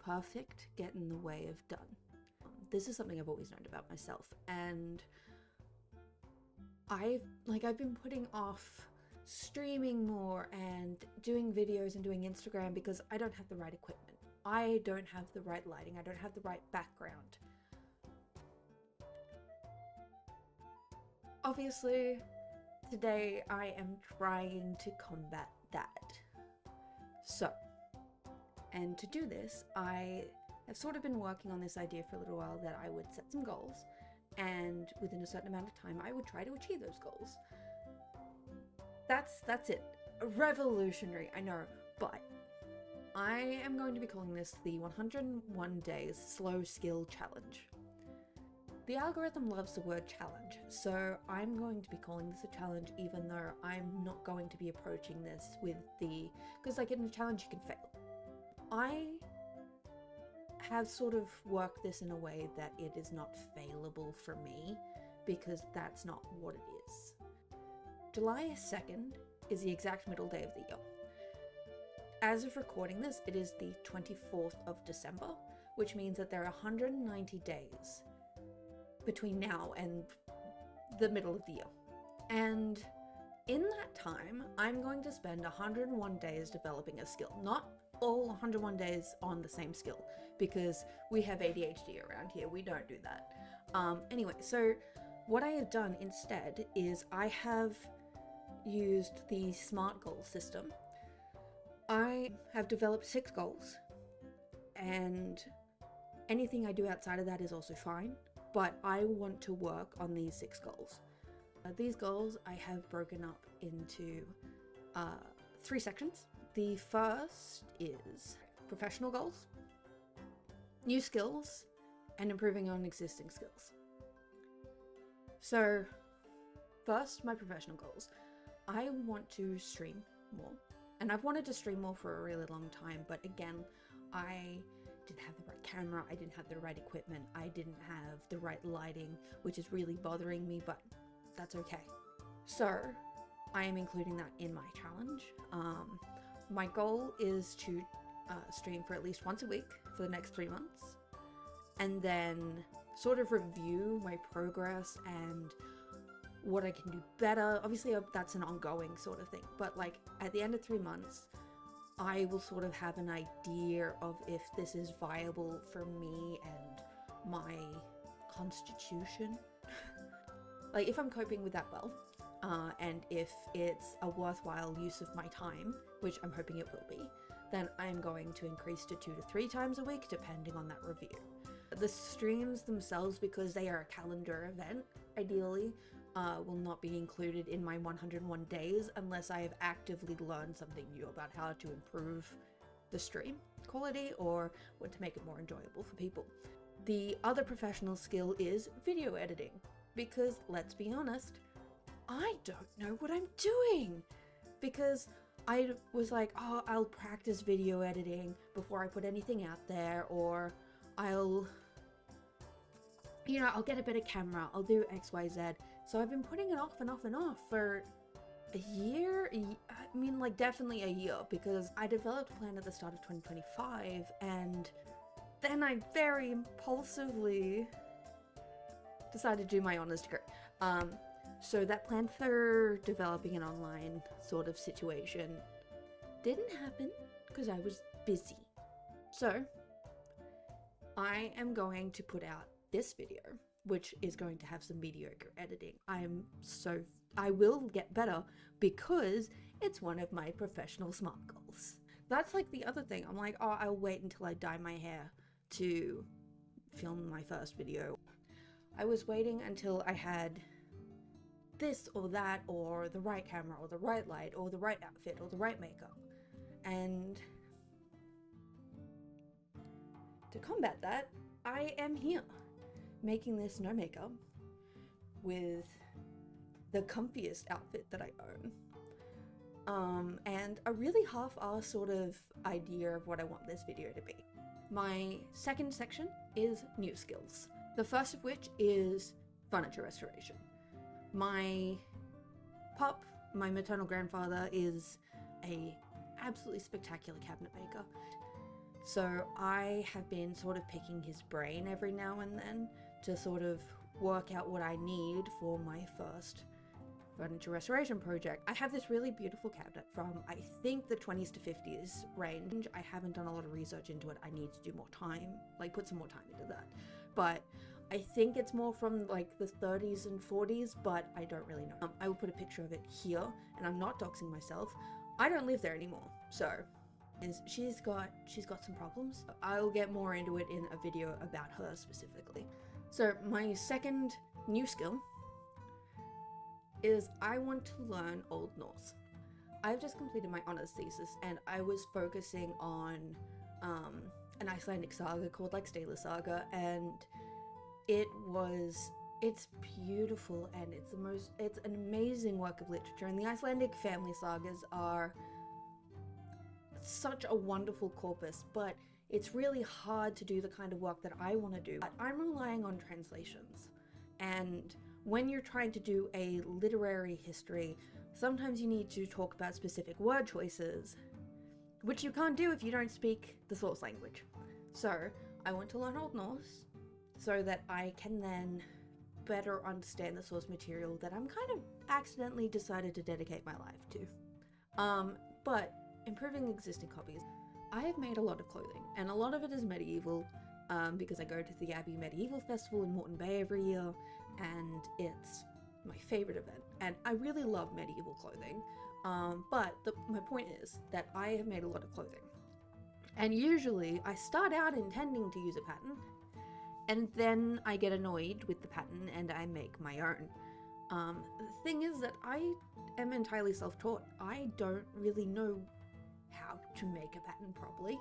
perfect get in the way of done. This is something I've always known about myself, and I've been putting off streaming more and doing videos and doing Instagram because I don't have the right equipment. I don't have the right lighting. I don't have the right background. Obviously, today I am trying to combat that. So, and to do this, I have sort of been working on this idea for a little while that I would set some goals, and within a certain amount of time I would try to achieve those goals. That's it. Revolutionary, I know, but I am going to be calling this the 101 Days Slow Skill Challenge. The algorithm loves the word challenge, so I'm going to be calling this a challenge even though I'm not going to be approaching this with because like in a challenge you can fail. I have sort of worked this in a way that it is not failable for me, because that's not what it is. July 2nd is the exact middle day of the year. As of recording this, it is the 24th of December, which means that there are 190 days between now and the middle of the year. And in that time, I'm going to spend 101 days developing a skill. Not all 101 days on the same skill, because we have ADHD around here. We don't do that. Anyway, so what I have done instead is I have used the SMART goal system. I have developed 6 goals, and anything I do outside of that is also fine, but I want to work on these 6 goals. These goals I have broken up into 3 sections. The first is professional goals, new skills, and improving on existing skills. So first, my professional goals. I want to stream more, and I've wanted to stream more for a really long time, but again, I didn't have the right camera, I didn't have the right equipment, I didn't have the right lighting, which is really bothering me, but that's okay. So I am including that in my challenge. My goal is to stream for at least once a week for the next 3 months, and then sort of review my progress and what I can do better. Obviously that's an ongoing sort of thing, but like at the end of 3 months, I will sort of have an idea of if this is viable for me and my constitution. Like if I'm coping with that well, and if it's a worthwhile use of my time, which I'm hoping it will be, then I'm going to increase to 2 to 3 times a week depending on that review. The streams themselves, because they are a calendar event, ideally, will not be included in my 101 days unless I have actively learned something new about how to improve the stream quality or what to make it more enjoyable for people. The other professional skill is video editing, because let's be honest, I don't know what I'm doing, because I was like, oh, I'll practice video editing before I put anything out there, or I'll get a better camera, I'll do XYZ. So I've been putting it off and off and off for a year. I mean, like definitely a year, because I developed a plan at the start of 2025, and then I very impulsively decided to do my honors degree. So that plan for developing an online sort of situation didn't happen because I was busy. So I am going to put out this video, which is going to have some mediocre editing. I will get better because it's one of my professional SMART goals. That's like the other thing. I'm like, oh, I'll wait until I dye my hair to film my first video. I was waiting until I had this or that, or the right camera, or the right light, or the right outfit, or the right makeup. And to combat that, I am here, making this no makeup with the comfiest outfit that I own. And a really half-assed sort of idea of what I want this video to be. My second section is new skills. The first of which is furniture restoration. My pup, my maternal grandfather, is a absolutely spectacular cabinet maker. So I have been sort of picking his brain every now and then to sort of work out what I need for my first furniture restoration project. I have this really beautiful cabinet from, I think, the 20s to 50s range. I haven't done a lot of research into it. I need to do more time, like put some more time into that. But I think it's more from like the 30s and 40s, but I don't really know. I will put a picture of it here, and I'm not doxing myself. I don't live there anymore, so she's got some problems. I'll get more into it in a video about her specifically. So my second new skill is I want to learn Old Norse. I've just completed my honors thesis and I was focusing on an Icelandic saga called like Stela Saga, and it's beautiful and it's an amazing work of literature, and the Icelandic family sagas are such a wonderful corpus, but it's really hard to do the kind of work that I want to do. I'm relying on translations, and when you're trying to do a literary history, sometimes you need to talk about specific word choices, which you can't do if you don't speak the source language. So I want to learn Old Norse so that I can then better understand the source material that I'm kind of accidentally decided to dedicate my life to. But improving existing hobbies. I have made a lot of clothing, and a lot of it is medieval, because I go to the Abbey Medieval Festival in Moreton Bay every year, and it's my favorite event, and I really love medieval clothing. But my point is that I have made a lot of clothing, and usually I start out intending to use a pattern, and then I get annoyed with the pattern and I make my own. The thing is that I am entirely self-taught. I don't really know how to make a pattern properly.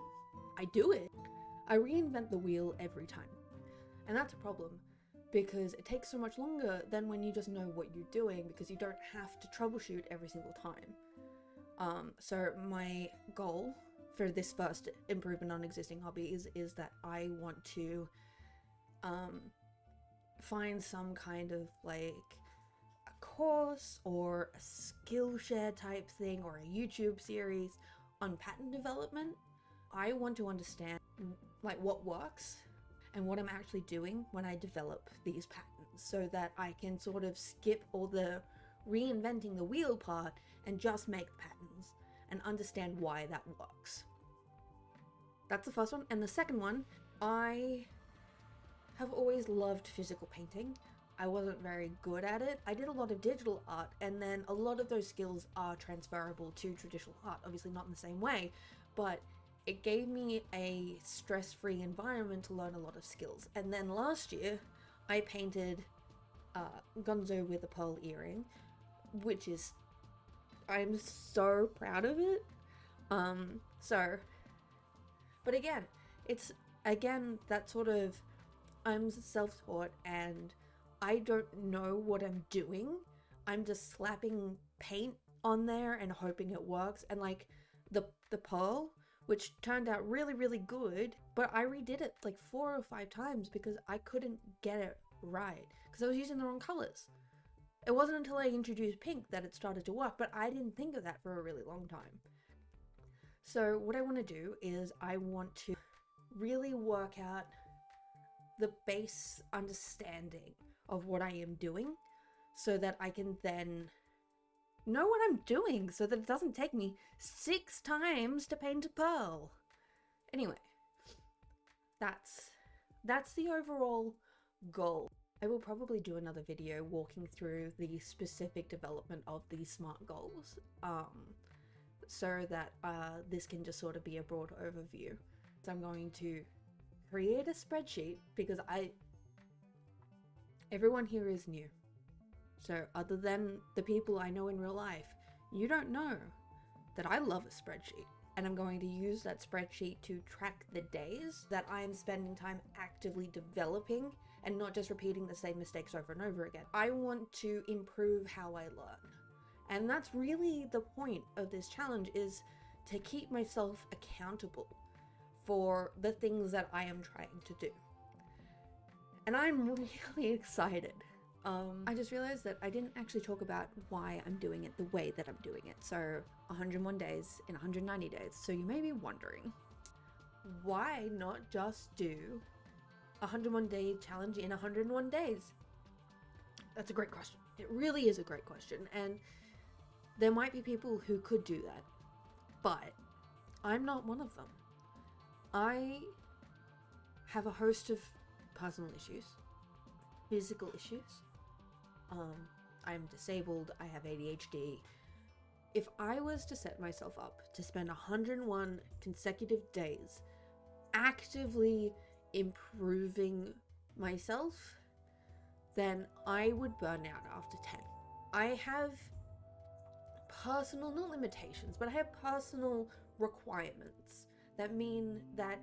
I do it. I reinvent the wheel every time. And that's a problem, because it takes so much longer than when you just know what you're doing, because you don't have to troubleshoot every single time. So my goal for this first improvement on existing hobbies is that I want to find some kind of like a course or a Skillshare type thing or a YouTube series on pattern development. I want to understand like what works and what I'm actually doing when I develop these patterns, so that I can sort of skip all the reinventing the wheel part and just make the patterns and understand why that works. That's the first one. And the second one, I have always loved physical painting. I wasn't very good at it. I did a lot of digital art, and then a lot of those skills are transferable to traditional art, obviously not in the same way, but it gave me a stress-free environment to learn a lot of skills. And then last year I painted Gonzo with a pearl earring, which is, I'm so proud of it. But again, that sort of, I'm self-taught and I don't know what I'm doing. I'm just slapping paint on there and hoping it works. And like the pearl, which turned out really, really good, but I redid it like 4 or 5 times because I couldn't get it right, because I was using the wrong colors. It wasn't until I introduced pink that it started to work, but I didn't think of that for a really long time. So what I want to do is I want to really work out the base understanding of what I am doing, so that I can then know what I'm doing, so that it doesn't take me 6 times to paint a pearl. Anyway, that's the overall goal. I will probably do another video walking through the specific development of these SMART goals, so that this can just sort of be a broad overview. So I'm going to create a spreadsheet, because everyone here is new. So other than the people I know in real life, you don't know that I love a spreadsheet. And I'm going to use that spreadsheet to track the days that I am spending time actively developing and not just repeating the same mistakes over and over again. I want to improve how I learn. And that's really the point of this challenge, is to keep myself accountable for the things that I am trying to do. And I'm really excited. I just realized that I didn't actually talk about why I'm doing it the way that I'm doing it. So 101 days in 190 days. So you may be wondering, why not just do a 101 day challenge in 101 days? That's a great question. It really is a great question. And there might be people who could do that, but I'm not one of them. I have a host of personal issues, physical issues. I'm disabled, I have ADHD. If I was to set myself up to spend 101 consecutive days actively improving myself, then I would burn out after 10. I have personal, not limitations, but I have personal requirements that mean that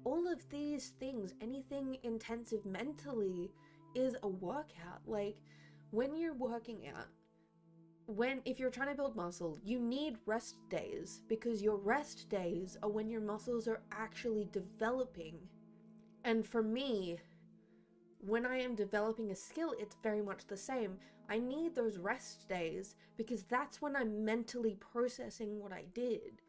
all of these things, anything intensive mentally, is a workout. Like, when you're working out, if you're trying to build muscle, you need rest days, because your rest days are when your muscles are actually developing. And for me, when I am developing a skill, it's very much the same. I need those rest days because that's when I'm mentally processing what I did.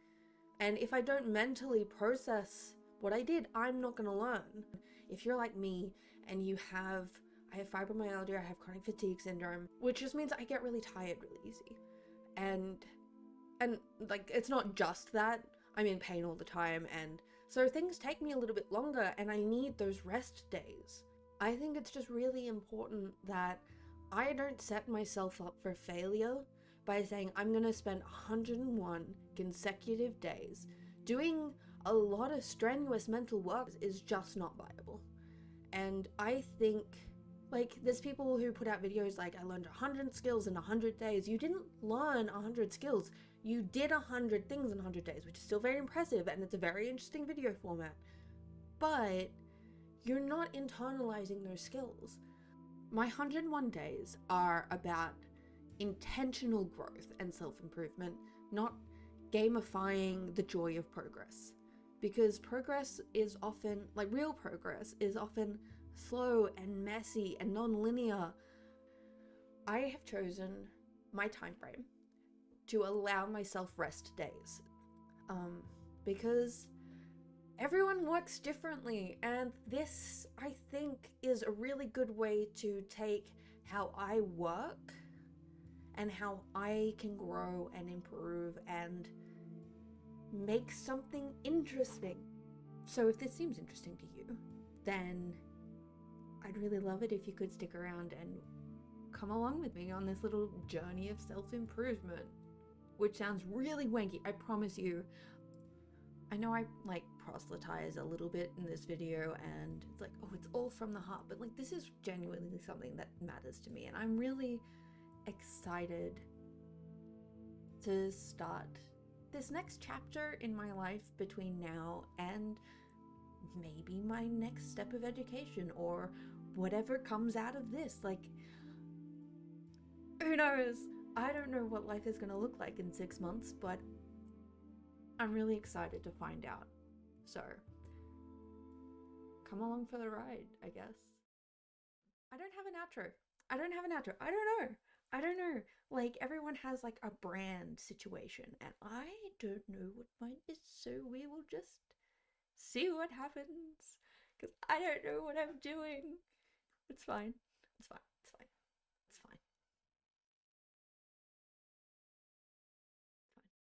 And if I don't mentally process what I did, I'm not going to learn. If you're like me and I have fibromyalgia, I have chronic fatigue syndrome, which just means I get really tired really easy. And like, it's not just that, I'm in pain all the time, and so things take me a little bit longer, and I need those rest days. I think it's just really important that I don't set myself up for failure by saying I'm gonna spend 101 consecutive days doing a lot of strenuous mental work is just not viable. And I think, like, there's people who put out videos like, I learned 100 skills in 100 days. You didn't learn 100 skills. You did 100 things in 100 days, which is still very impressive, and it's a very interesting video format. But you're not internalizing those skills. My 101 days are about intentional growth and self-improvement, not gamifying the joy of progress. Because progress is often, like, real progress is often slow and messy and non-linear. I have chosen my time frame to allow myself rest days, because everyone works differently, and this, I think, is a really good way to take how I work and how I can grow and improve and make something interesting. So if this seems interesting to you, then I'd really love it if you could stick around and come along with me on this little journey of self-improvement, which sounds really wanky, I promise you. I know I, like, proselytize a little bit in this video, and it's like, oh, it's all from the heart, but, like, this is genuinely something that matters to me, and I'm really excited to start this next chapter in my life between now and maybe my next step of education, or whatever comes out of this. Like, who knows? I don't know what life is going to look like in 6 months, but I'm really excited to find out. So, come along for the ride, I guess. I don't have an outro. I don't know. Like, everyone has, like, a brand situation, and I don't know what mine is, so we will just see what happens. Because I don't know what I'm doing. It's fine. It's fine.